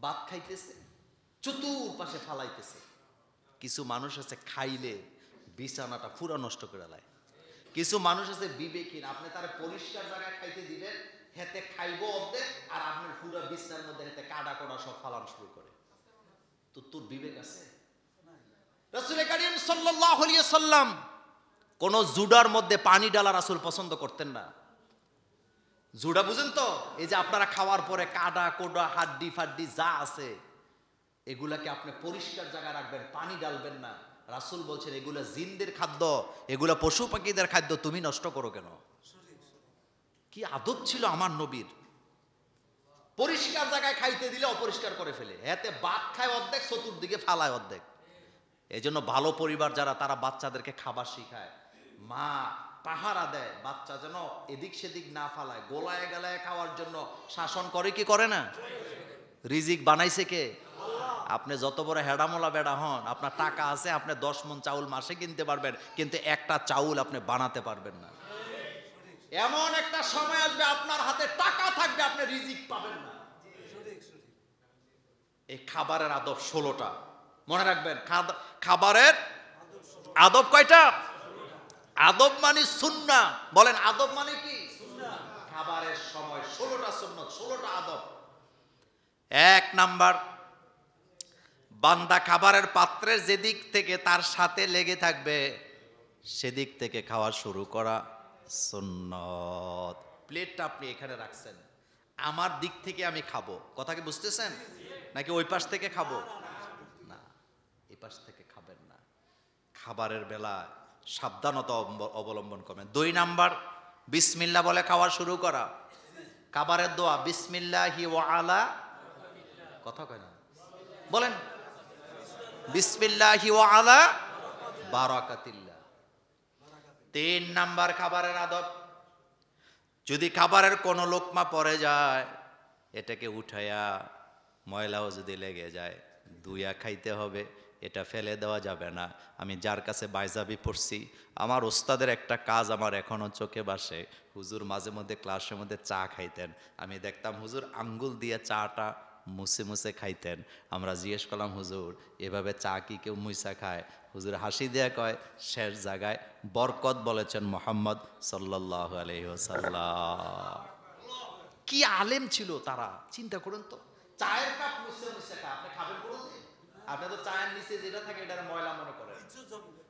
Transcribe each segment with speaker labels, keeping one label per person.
Speaker 1: ভাত খাইতেছে, চতুর্পাশে ফালাইতেছে। কিছু মানুষ আছে খাইলে বিছানাটা পুরা নষ্ট করে দেয়। কিছু মানুষ আছে বিবেকহীন, আপনি তার পরিষ্কার জায়গায় খাইতে দিবেন, হেতে খাইবো অর্ধেক আর আপনার পুরা বিছানার মধ্যে হেতে কাটা কোড়া সব ফালানো শুরু করে। তো তোর বিবেক আছে? রাসূল কারীম সাল্লাল্লাহু আলাইহি সাল্লাম কোন জুডার মধ্যে পানি ডালা রাসূল পছন্দ করতেন না। জুডা বুঝেন তো, এই যে আপনারা খাওয়ার পরে কাটা কোডা হাড্ডি ফাড্ডি যা আছে এগুলাকে আপনি পরিষ্কার জায়গায় রাখবেন, পানি ডালবেন না। রাসূল বলছেন এগুলা জিনদের খাদ্য, এগুলা পশু পাখিদের খাদ্য, তুমি নষ্ট করো কেন? কি আদব ছিল আমার নবীর। পরিষ্কার জায়গায় খাইতে দিলে অপরিষ্কার করে ফেলে, এতে ভাত খায় অর্ধেক, চতুর্দিকে ফালায় অর্ধেক। এই জন্য ভালো পরিবার যারা, তারা বাচ্চাদেরকে খাবার শিখায়, মা পাহারা দেয়, বাচ্চা যেন এদিক সেদিক না ফালায়, গোলায় গালায় খাওয়ার জন্য শাসন করে কি করে না? রিজিক বানাইছে কে? আপনি যত বড় হেডামোলা বেড়া হন, আপনার টাকা আছে, আপনি 10 মণ চাউল মাসে কিনতে পারবেন, কিন্তু একটা চাউল আপনি বানাতে পারবেন না। এমন একটা সময় আসবে আপনার হাতে টাকা থাকবে, আপনি রিজিক পাবেন না। এই খাবারের আদব 16টা মনে রাখবেন। খাবারের আদব কয়টা? আদব মানে সুন্নাহ। বলেন আদব মানে কি? সুন্নাহ। খাবারের সময় 16টা সুন্নাত, 16টা আদব। 1 নাম্বার, বান্দা খাবারের পাত্রের যেদিক থেকে তার সাথে লেগে থাকবে সেদিক থেকে খাওয়া শুরু করা সুন্নত। প্লেটটা আপনি এখানে রাখছেন, আমার দিক থেকে আমি খাবো, কথা কি বুঝতেছেন? নাকি ওই পাশ থেকে খাবো? না, এই পাশ থেকে খাবেন না। খাবারের বেলা সাবধানতা অবলম্বন করবেন। 2 নাম্বার, বিসমিল্লাহ বলে খাওয়া শুরু করা। খাবারের দোয়া বিসমিল্লাহি ওয়া আলা, কথা কয় না, বলেন বিসমিল্লাহি ওয়া আলা বারাকাতিল্লাহ। 3 নাম্বার খাবারের আদব, যদি খাবারের কোনো লোকমা পড়ে যায় এটাকে উঠাইয়া, ময়লাও যদি লেগে যায় ধুইয়া খাইতে হবে, এটা ফেলে দেওয়া যাবে না। আমি যার কাছে বাইজাবি পড়ছি, আমার ওস্তাদের একটা কাজ আমার এখনো চোখে ভাসে। হুজুর মাঝে মধ্যে ক্লাসের মধ্যে চা খাইতেন, আমি দেখতাম হুজুর আঙ্গুল দিয়ে চাটা মুছে মুছে খাইতেন। আমরা জিজ্ঞেস করলাম হুজুর এভাবে চা কি কেউ মুইসা খায়? হুজুর হাসি দেয়া কয়, শেষ জায়গায় বরকত বলেছেন মুহাম্মদ সাল্লাল্লাহু আলাইহি ওয়াসাল্লাম। কি আলেম ছিল তারা, চিন্তা করুন তো। চায়ের কাপ মুছে মুছে খায়, আপনি খাবেন বলুন? আপনি তো চায়ের নিচে যেটা থাকে এটার ময়লা মনে করেন।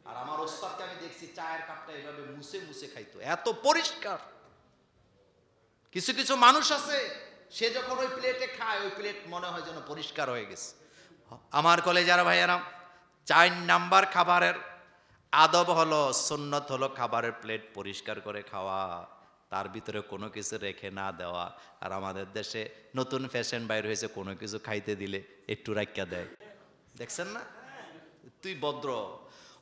Speaker 1: আর আমার ওস্তাদকে আমি দেখছি চায়ের কাপটা এভাবে মুছে মুছে খাইতো, এত পরিষ্কার। কিছু কিছু মানুষ আছে, সে যখন ওই প্লেটে খায় ওই প্লেট মনে হয় যেন পরিষ্কার হয়ে গেছে। আমার কলেজার ভাইয়েরা, 4 নাম্বার খাবারের আদব হলো, সুন্নত হলো খাবারের প্লেট পরিষ্কার করে খাওয়া, তার ভিতরে কোনো কিছু রেখে না দেওয়া। আর আমাদের দেশে নতুন ফ্যাশন বাইর হয়েছে, কোনো কিছু খাইতে দিলে একটু রাখিয়া দেয়, দেখছেন না? তুই ভদ্র।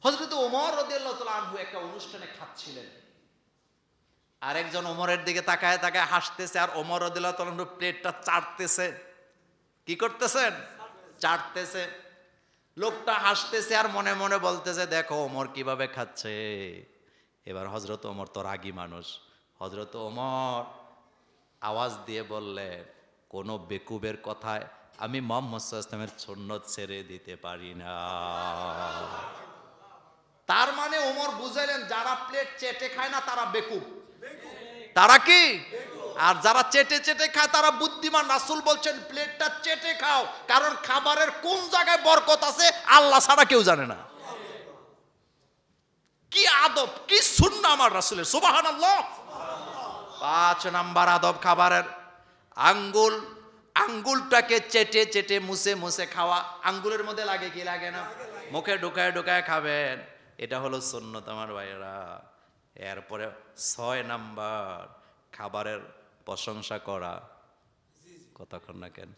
Speaker 1: হযরত ওমর রাদিয়াল্লাহু তাআলা আনহু একটা অনুষ্ঠানে খাচ্ছিলেন, আরেকজন ওমরের দিকে তাকায় তাকায় হাসতেছে, আর ওমর রাদিয়াল্লাহু তাআলা আনহু প্লেটটা চাটতেছে। কি করতেছেন? চাটতেছে। লোকটা হাসতেছে আর মনে মনে বলতেছে দেখো ওমর কিভাবে খাচ্ছে। এবার হযরত ওমর তো রাগী মানুষ, হযরত ওমর আওয়াজ দিয়ে বললেন, কোন বেকুবের কথায় আমি মুহাম্মদ সাল্লাল্লাহু আলাইহি ওয়াসাল্লামের সুন্নত ছেড়ে দিতে পারি না। তার মানে ওমর বুঝাইলেন যারা প্লেট চেটে খায় না তারা বেকুব। তারা কি? আর যারা চেটে চেটে খায় তারা বুদ্ধিমান। রাসূল বলছেন প্লেটটা চেটে খাও, কারণ খাবারের কোন জায়গায় বরকত আছে আল্লাহ ছাড়া কেউ জানে না। কি আদব, কি সুন্নাহ আমার রাসূলের, সুবহানাল্লাহ। 5 নাম্বার আদব খাবারের, আঙ্গুলটাকে চেটে চেটে মুছে মুছে খাওয়া। আঙ্গুলের মধ্যে লাগে কি লাগে না? মুখে ঢুকায় ঢুকায় খাবেন, এটা হলো সুন্নত আমার ভাইয়েরা। এরপরে 6 নাম্বার খাবারের প্রশংসা করা। কতক্ষণ না কেন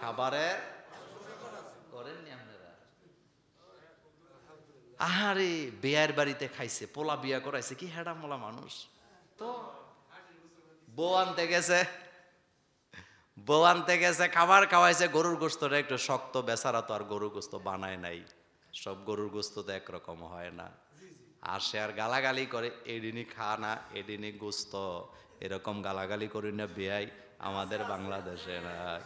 Speaker 1: খাবারের করেননি আপনারা? আহারে বিয়ের বাড়িতে খাইছে, পোলা বিয়া করাইছে, কি হেডা মোলা মানুষ। তো বউ আনতে গেছে, খাবার খাওয়াইছে, গরুর গোস্তটা একটু শক্ত, বেচারা তো আর গরুর গোস্ত বানায় নাই, সব গরুর গোস্ত তো একরকম হয় না। আসে আর গালাগালি করে, এডিনি খা না, এডিনি গোস্ত, এরকম গালাগালি করি না বেয়াই। আমাদের বাংলাদেশে নাই।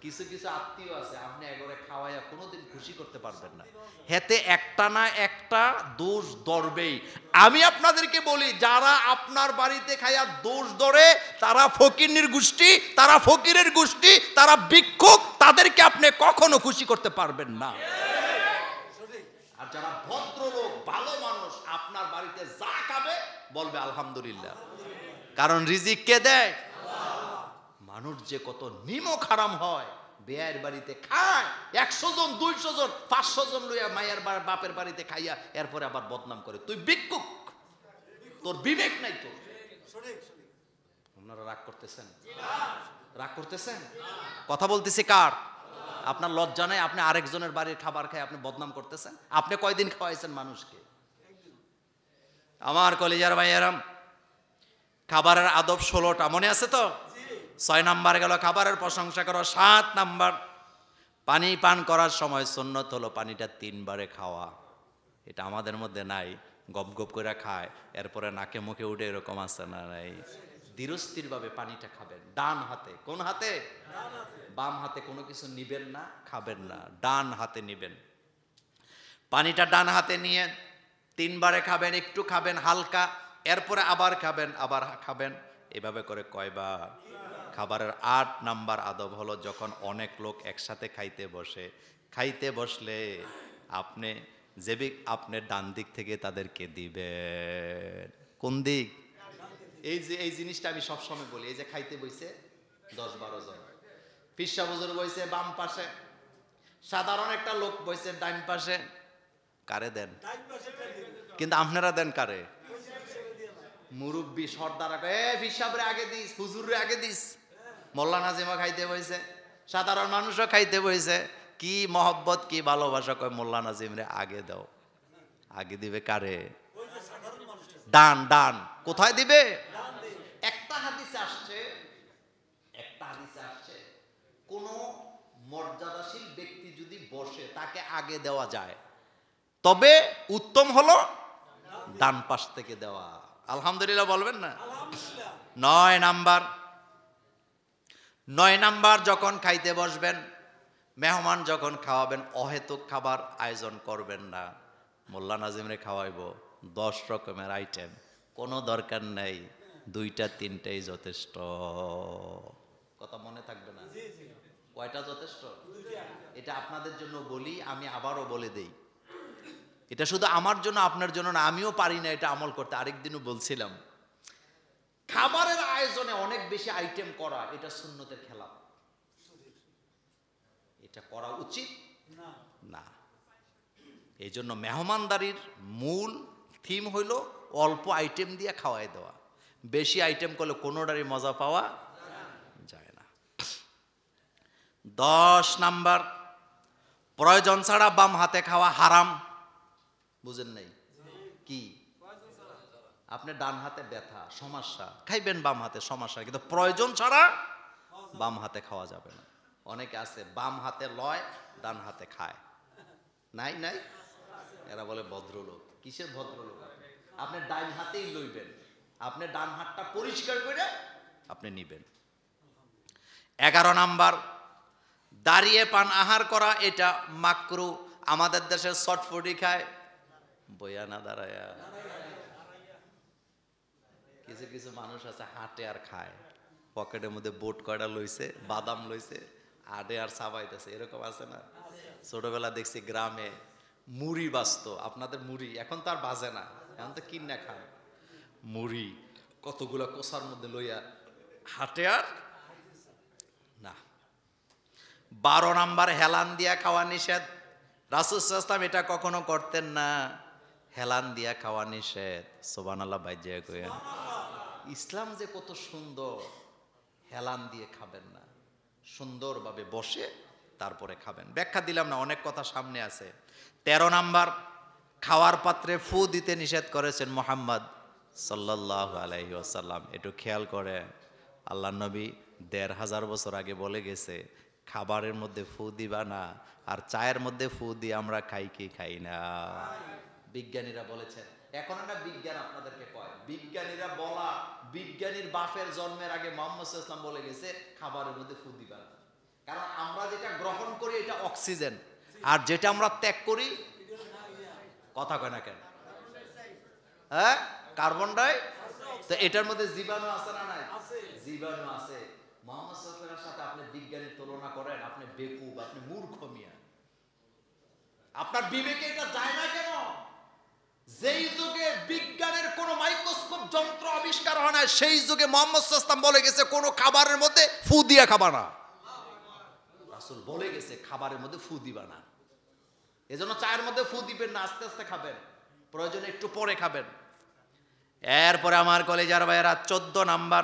Speaker 1: কিছু কিছু আত্মীয় আছে আপনি একবারে খাওয়াইয়া কোনোদিন খুশি করতে পারবেন না, হেতে একটা না একটা দোষ ধরবেই। আমি আপনাদেরকে বলি, যারা আপনার বাড়িতে খাইয়া দোষ ধরে তারা ফকিরের গোষ্ঠী, তারা ফকিরের গোষ্ঠী, তারা ভিক্ষুক, তাদেরকে আপনি কখনো খুশি করতে পারবেন না। আর যারা ভদ্রলোক ভালো মানুষ আপনার বাড়িতে যা খাবে বলবে আলহামদুলিল্লাহ, কারণ রিজিক কে দেয়? মানুষ যে কত নিমক হারাম হয়, বেয়ের বাড়িতে খায় 100 জন 200 জন 500 জন লইয়া মায়ের বাপের বাড়িতে খাইয়া এরপরে আবার বদনাম করে তুই ভিক্ষুক, তোর বিবেক নাই। তো আপনারা রাগ করতেছেন? রাগ করতেছেন? কথা বলতেছি কার? আপনার লজ্জা নাই? আপনি আরেকজনের বাড়ির খাবার খায় আপনি বদনাম করতেছেন। আপনি কয়দিন খাওয়াইছেন মানুষকে? আমার কলিজার ভাইয়েরাম, খাবারের আদব 16টা মনে আছে তো? 6 নাম্বার গেল খাবারের প্রশংসা করো। 7 নাম্বার, পানি পান করার সময় সুন্নত হলো পানিটা 3 বারে খাওয়া। এটা আমাদের মধ্যে নাই, গপ গপ করে খায় এরপরে নাকে মুখে উঠে, এরকম আছে না? নাই। ধীরস্থির ভাবে পানিটা খাবেন, ডান হাতে। কোন হাতে? বাম হাতে কোনো কিছু নিবেন না, খাবেন না, ডান হাতে নিবেন। পানিটা ডান হাতে নিয়ে 3 বারে খাবেন, একটু খাবেন হালকা, এরপরে আবার খাবেন, আবার খাবেন, এভাবে করে কয়বার? খাবারের 8 নাম্বার আদব হলো যখন অনেক লোক একসাথে খাইতে বসে, খাইতে বসলে আপনি আপনি ডান দিক থেকে তাদেরকে দিবেন। কোন দিক? এই জিনিসটা আমি সবসময় বলি। এই যে খাইতে বইছে 10-12 জন, পিসা হুজুর বইছে বাম পাশে, সাধারণ একটা লোক বইছে ডান পাশে, কারে দেন? কিন্তু আপনারা দেন কারে? মুরব্বী সর্দার পিসাবরে আগে দিস, হুজুরে আগে দিস। মোল্লা নাজিমা খাইতে বইছে, সাধারণ মানুষও খাইতে বইছে, কি মহব্বত কি ভালোবাসা, কয় মোল্লা নাজিমরে আগে দাও। আগে দিবে কারে? ডান। ডান কোথায় দিবে? একটা হাদিসে আসছে, কোন মর্যাদাশীল ব্যক্তি যদি বসে তাকে আগে দেওয়া যায়, তবে উত্তম হলো ডান পাশ থেকে দেওয়া। আলহামদুলিল্লাহ বলবেন না? 9 নাম্বার, যখন খাইতে বসবেন, মেহমান যখন খাওয়াবেন, অহেতুক খাবার আয়োজন করবেন না। মোল্লা নাজিমরে খাওয়াইব 10 রকমের আইটেম, কোনো দরকার নেই, 2টা-3টাই যথেষ্ট। কথা মনে থাকবে না? কয়টা যথেষ্ট? এটা আপনাদের জন্য বলি, আমি আবারও বলে দেই, এটা শুধু আমার জন্য আপনার জন্য না, আমিও পারি না এটা আমল করতে। আরেকদিনও বলছিলাম, খাবারের আয়োজনে অনেক বেশি আইটেম করা এটা সুন্নতের খেলাফ। এটা করা উচিত না। এই জন্য মেহমানদারির মূল থিম হইল অল্প আইটেম দিয়ে খাওয়াই দেওয়া। বেশি আইটেম করলে কোনোটারই মজা পাওয়া যায় না। 10 নাম্বার, প্রয়োজন ছাড়া বাম হাতে খাওয়া হারাম। বুঝেন নাই? কি? আপনি ডান হাতে ব্যথা সমস্যা, খাইবেন বাম হাতে সমস্যা, কিন্তু প্রয়োজন ছাড়া বাম হাতে খাওয়া যাবে না। অনেকে আছে বাম হাতে লয়, ডান হাতে খায়। নাই? এরা বলে ভদ্রলোক। কিসের ভদ্রলোক? আপনি ডান হাতেই লইবেন, আপনি ডান হাতটা পরিষ্কার করে আপনি নিবেন। 11 নাম্বার, দাঁড়িয়ে পান আহার করা, এটা মাকরু। আমাদের দেশে চটফটি খায় বইয়া না দাঁড়ায়া। কিছু মানুষ আছে হাঁটে আর খায়, পকেটের মধ্যে বোট কয়টা লইছে, বাদাম লইছে, আডে আর চাবাইতেছে, এরকম আছে না? ছোটবেলা দেখছি গ্রামে মুড়ি বাজতো। আপনাদের মুড়ি এখন তো আর বাজে না, এখন তো কিনা খায়। মুড়ি কতগুলা কোষার মধ্যে লইয়া হাঁটে আর না। 12 নাম্বার, হেলান দিয়া খাওয়া নিষেধ। রাসূল সাল্লাল্লাহু আলাইহি ওয়াসাল্লাম এটা কখনো করতেন না। হেলান দিয়া খাওয়া নিষেধ। সুবহানাল্লাহ বাইজা কইেন। ইসলাম যে কত সুন্দর, হেলান দিয়ে খাবেন না, সুন্দরভাবে বসে তারপরে খাবেন। ব্যাখ্যা দিলাম না, অনেক কথা সামনে আছে। 13 নাম্বার, খাওয়ার পাত্রে ফু দিতে নিষেধ করেছেন মুহাম্মদ সাল্লাল্লাহু আলাইহি ওয়াসাল্লাম। একটু খেয়াল করে, আল্লাহর নবী 1500 বছর আগে বলে গেছে, খাবারের মধ্যে ফু দিবা না। আর চায়ের মধ্যে ফু দিয়ে আমরা খাই কি খাই না? বিজ্ঞানীরা বলেছেন এখন একটা বিজ্ঞান আপনাদেরকে কয়, বিজ্ঞানীরা বলা, বিজ্ঞানীর বাপের জন্মের আগে মুহাম্মদ সাল্লাল্লাহু আলাইহি ওয়াসাল্লাম বলে গেছে খাবারের মধ্যে ফু দিবা না। কারণ আমরা যেটা গ্রহণ করি এটা অক্সিজেন, আর যেটা আমরা ত্যাগ করি, কথা কয় না কেন, হ্যাঁ, কার্বন ডাই। তো এটার মধ্যে জীবাণু আছে না নাই? জীবাণু আছে। মুহাম্মদ সাল্লাল্লাহু আলাইহি ওয়াসাল্লামের সাথে আপনি বিজ্ঞানীর তুলনা করেন, আপনি বেকুব, আপনি মূর্খ মিয়া। আপনার বিবেকে এটা যায় না কেন? যেই যুগে বিজ্ঞানের কোন মাইক্রোস্কোপ যন্ত্র আবিষ্কার হয় না, সেই যুগে মুহাম্মদ সাল্লাল্লাহু আলাইহি ওয়াসাল্লাম বলে গেছে কোন খাবারের মধ্যে ফু দিয়া খাবা না। রাসূল বলে গেছে খাবারের মধ্যে ফু দিবা না। এজন্য চায়ের মধ্যে ফু দিবেন না, আস্তে আস্তে খাবেন, প্রয়োজনে একটু পরে খাবেন। এরপরে আমার কলেজার ভাইয়েরা 14 নাম্বার,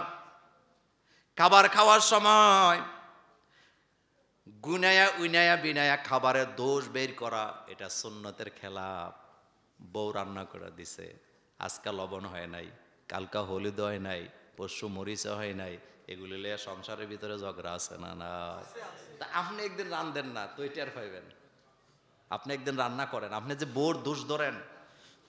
Speaker 1: খাবার খাওয়ার সময় গুনায়া উনায়া বিনায়া খাবারের দোষ বের করা, এটা সুন্নতের খেলাফ। বউ রান্না করে দিছে, আজকে লবণ হয় নাই, কালকা হলুদ হয় নাই, পরশু মরিচ হয় নাই, এগুলি লিয়ে সংসারের ভিতরে ঝগড়া আছে না? না। তা আপনি একদিন রান্ধেন না তো এটার পাইবেন। আপনি একদিন রান্না করেন, আপনি যে বউর দোষ ধরেন,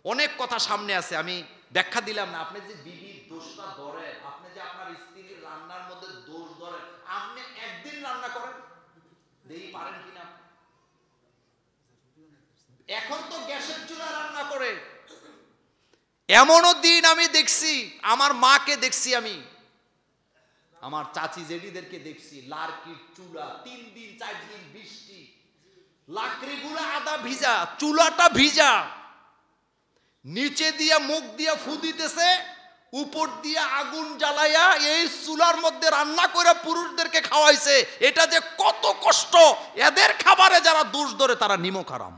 Speaker 1: অনেক কথা সামনে আছে, আমি ব্যাখ্যা দিলাম না। আপনি যে বিবির দোষটা ধরেন, আপনি যে আপনার স্ত্রীর রান্নার মধ্যে দোষ ধরেন, আপনি একদিন রান্না করেন, দেখি পারেন কিনা। এখন তো গ্যাসের চুলা রান্না করে, এমনও দিন আমি দেখছি, আমার মাকে দেখছি, আমি আমার চাচি জেডিদেরকে দেখছি, লার্কির চুলা 3 দিন 4 দিন বৃষ্টি, লাকড়িগুলো আদা ভিজা, চুলাটা ভিজা, নিচে দিয়ে মুখ দিয়ে ফু দিতেছে, উপর দিয়ে আগুন জ্বালাইয়া এই চুলার মধ্যে রান্না করে পুরুষদেরকে খাওয়াইছে। এটা যে কত কষ্ট, এদের খাবারে যারা দোষ ধরে তারা নিমক হারাম।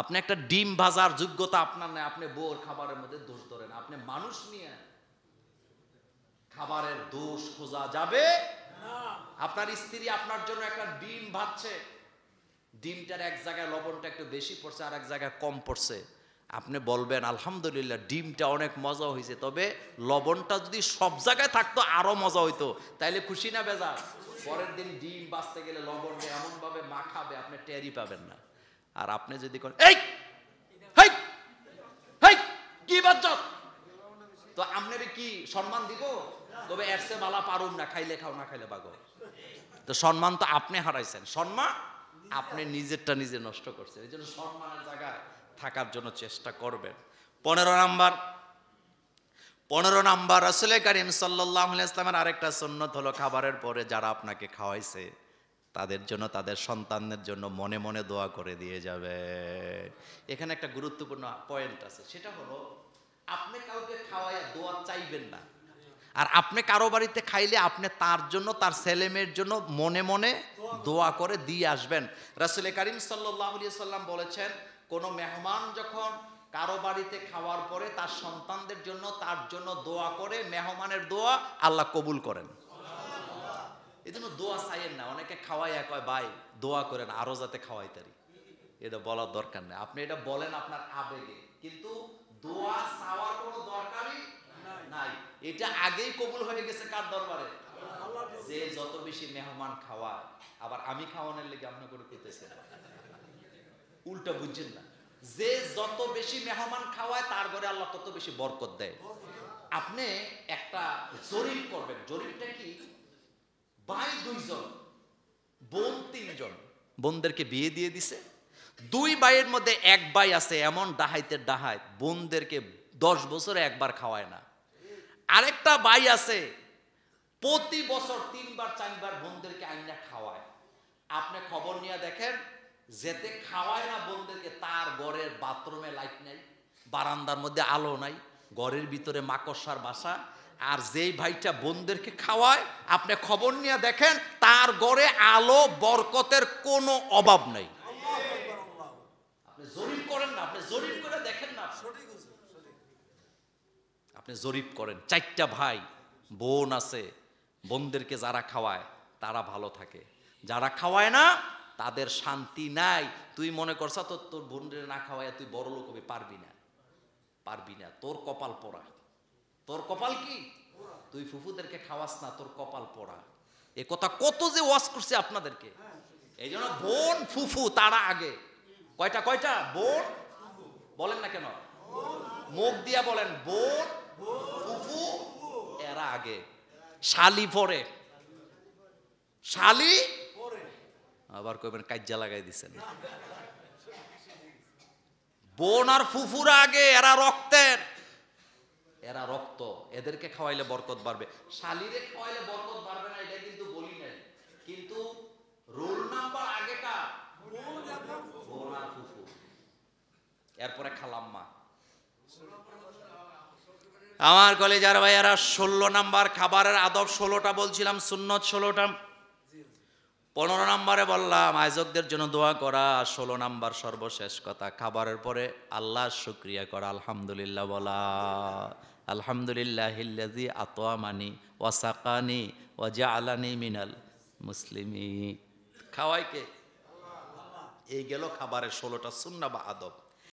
Speaker 1: আপনি একটা ডিম ভাজার যোগ্যতা আপনার নাই, আপনি বউর খাবারের মধ্যে দোষ ধরেন। আপনি মানুষ নিয়ে খাবারের দোষ খোঁজা যাবে না। আপনার স্ত্রী আপনার জন্য একটা ডিম ভাজছে, ডিমটার এক জায়গায় লবণটা একটু বেশি পড়ছে, আর এক জায়গায় কম পড়ছে, আপনি বলবেন আলহামদুলিল্লাহ ডিমটা অনেক মজা হয়েছে, তবে লবণটা যদি সব জায়গায় থাকতো আরো মজা হইতো, তাইলে খুশি না বেজার? পরের দিন ডিম বাঁচতে গেলে লবণ এমন ভাবে মাখাবে আপনি টেরই পাবেন না। আর আপনি যদি করেন এই হেই হেই কি বাচ্চা, তো আপনারে কি সম্মান দিব? তবে এর চেয়ে বালা পারুম না, খাইলে খাও না খাইলে বাগো। তো সম্মান তো আপনি হারাইছেন, সম্মান আপনি নিজেরটা নিজে নষ্ট করছেন। এই জন্য সম্মানের জায়গায় থাকার জন্য চেষ্টা করবেন। 15 নাম্বার রাসূল করিম সাল্লাল্লাহু আলাইহি ওয়াসাল্লামের আরেকটা সুন্নাত হলো খাবারের পরে যারা আপনাকে খাওয়াইছে তাদের জন্য, তাদের সন্তানদের জন্য মনে মনে দোয়া করে দিয়ে যাবে। এখানে একটা গুরুত্বপূর্ণ পয়েন্ট আছে, সেটা হলো আপনি কাউকে খাওয়াইয়া দোয়া চাইবেন না, আর আপনি কারো বাড়িতে খাইলে আপনি তার জন্য, তার ছেলে মেয়ের জন্য মনে মনে দোয়া করে দিয়ে আসবেন। রাসূল করিম সাল্লাল্লাহু আলাইহি ওয়াসাল্লাম বলেছেন, কোন মেহমান যখন কারো বাড়িতে খাওয়ার পরে তার সন্তানদের জন্য, তার জন্য দোয়া করে, মেহমানের দোয়া আল্লাহ কবুল করেন। এই জন্য দোয়া চাইয়েন না। অনেকে খাওয়াইয়া কয় ভাই দোয়া করেন আরো যাতে খাওয়াইতারি, এটা বলার দরকার নেই। আপনি এটা বলেন আপনার আবেগে, কিন্তু দোয়া চাওয়ার কোনো দরকারই নাই। এটা আগেই কবুল হয়ে গেছে কার দরবারে? যে যত বেশি মেহমান খাওয়ায়। আবার আমি খাওয়ানোর লেগে আপনি করে করতেছেন, উল্টা বুঝছেন না। যে যত বেশি মেহমান খাওয়ায় তার ঘরে আল্লাহ তত বেশি বরকত দেয়। আপনি একটা জরিপ করবেন। জরিপটা কি? ভাই 2 জন, বোন 3 জন, বোনদেরকে বিয়ে দিয়ে দিছে। 2 ভাইয়ের মধ্যে এক ভাই আছে এমন ডাহাইতের ডাহাইত, বোনদেরকে 10 বছরে একবার খাওয়ায় না। আরেকটা ভাই আছে প্রতি বছর 3 বার 4 বার বোনদেরকে আইনা খাওয়ায়। আপনি খবর নিয়ে দেখেন, যেতে খাওয়ায় না বোনদেরকে, তার ঘরের বাথরুমে লাইট নাই, বারান্দার মধ্যে আলো নাই, ঘরের ভিতরে মাকড়সার বাসা। আর যেই ভাইটা বোনদেরকে খাওয়ায়, আপনি খবর নিয়ে দেখেন তার ঘরে আলো বরকতের কোনো অভাব নাই। আপনি জরিপ করেন না, আপনি জরিপ করে দেখেন না, আপনি জরিপ করেন। 4টা ভাই বোন আছে, বোনদেরকে যারা খাওয়ায় তারা ভালো থাকে, যারা খাওয়ায় না তাদের শান্তি নাই। তুই মনে করছ তোর বোনদের না খাওয়ায় তুই বড় লোক হবি, পারবি না, পারবি না, তোর কপাল পোড়া। তোর কপাল কি? তুই ফুফুদেরকে খাওয়াস না, তোর কপাল পোড়া। এ কথা কত যে ওয়াজ করছে আপনাদেরকে। এই জন্য বোন ফুফু তারা আগে। কয়টা বোন? বলেন না কেন? মুখ দিয়া বলেন বোন, ফুফু এরা আগে, শালি পরে। শালি আবার কইবেন কাজ্জা লাগাই দিছেন। বোন আর ফুফুরা আগে, এরা রক্তের, এরা রক্ত, এদেরকে খাওয়াইলে বরকত বাড়বে। শালিরে খাওয়াইলে বরকত বাড়বে না এটা কিন্তু বলি নাই, কিন্তু রোল নাম্বার আগেটা বোন আর ফুফু, এরপরে খালাম্মা। আমার কলেজার ভাইয়ারা 16 নাম্বার খাবারের আদব 16টা বলছিলাম, সুন্নত 16টা। 15 নম্বরে বললাম আয়োজকদের জন্য দোয়া করা। 16 নাম্বার সর্বশেষ কথা, খাবারের পরে আল্লাহর শুকরিয়া করা, আলহামদুলিল্লাহ বলা। আলহামদুলিল্লাহিল্লাযী আত'আমানি ওয়া সাকানি ওয়া জাআলানি মিনাল মুসলিমিন। খাওয়াই কে? এই গেল খাবারের 16টা সুন্নাহ বা আদব।